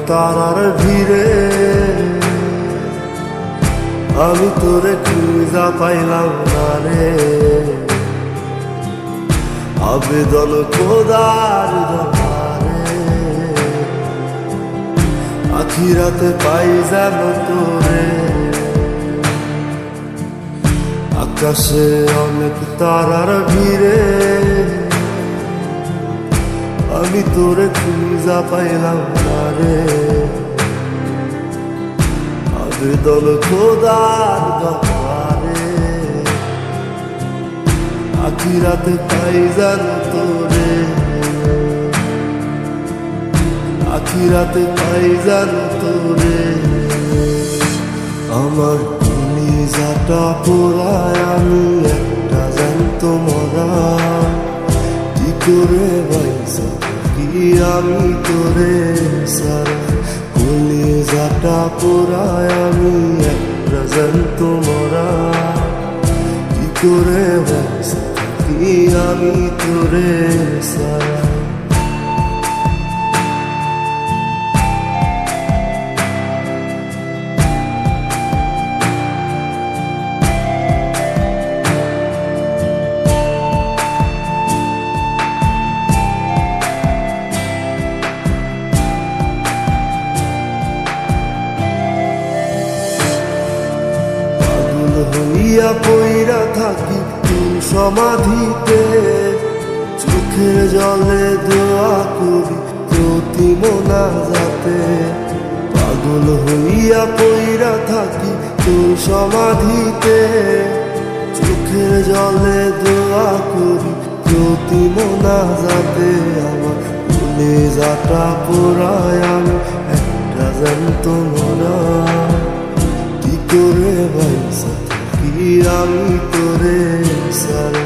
তারার ভিড়ে আমি তোরে খুঁজা পাইলাম না রে। আবেদন খোদার দরবারে আখিরাতে পাই যেন তোরে। আকাশে অনেক তারার ভিড়ে আমি তোরে খুঁজা পাইলাম না রে। আবেদন খোদার দরবারে আখিরাতে পাই যেন তোরে। আখিরাতে পাই যেন তোরে। আমার কলিজাটা পোড়ায় আমি একটা জ্যান্ত মরা। কি করে বাইসা কি আমি তোরে সারা। কলিজাটা পোড়ায় আমি একটা জ্যান্ত মরা। কি করে বাইসা কি আমি তোরে সারা। হইয়া পইরা থাকি তোর সমাধিতে। চোখের জলে দোয়া করি প্রতি মোনাজাতে। পাগল হইয়া পইরা থাকি তোর সমাধিতে। চোখের জলে দোয়া করি প্রতি মোনাজাতে। আমার কলিজাটা পোড়ায় আমি একটা জ্যান্ত মরা। কি করে বাইসা কি আমি তোরে সারা।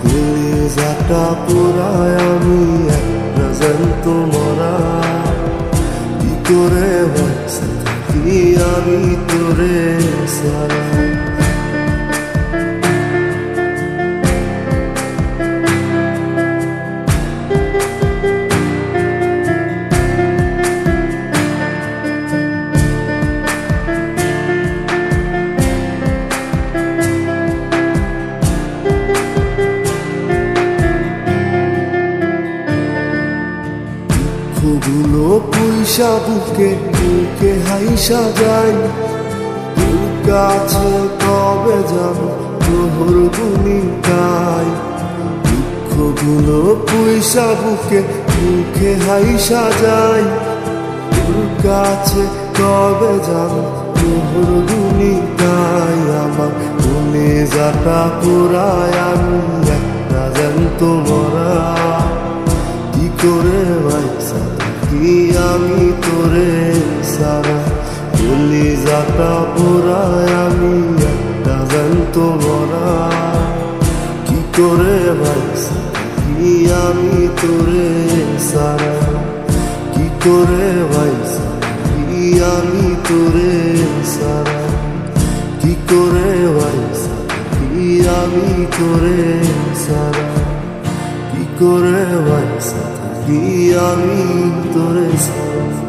কলিজাটা পোড়ায় আমি একটা জ্যান্ত মরা। কি করে বাইসা কি আমি তোরে সারা। গুলো পয়সা বুকে বুকে হাইসা যাই। তোর কাছে কবে যাব তোর গুণিতাই। দুঃখগুলো পয়সা বুকে বুকে হাইসা যাই। তোর কাছে কবে যাব তোর গুণিতাই। আমার কলিজাটা পোড়ায় আমি একটা জ্যান্ত মরা। কি করে বাইসা কি আমি তোরে সারা। কলিজাটা পোড়ায় আমি একটা জ্যান্ত মরা। কি করে বাইসা কি আমি তোরে সারা। কি করে বাইসা কি আমি তোরে সারা। কি করে বাইসা কি আমি তোরে সারা। কি করে বাইসা কি আমি তোরে সারা।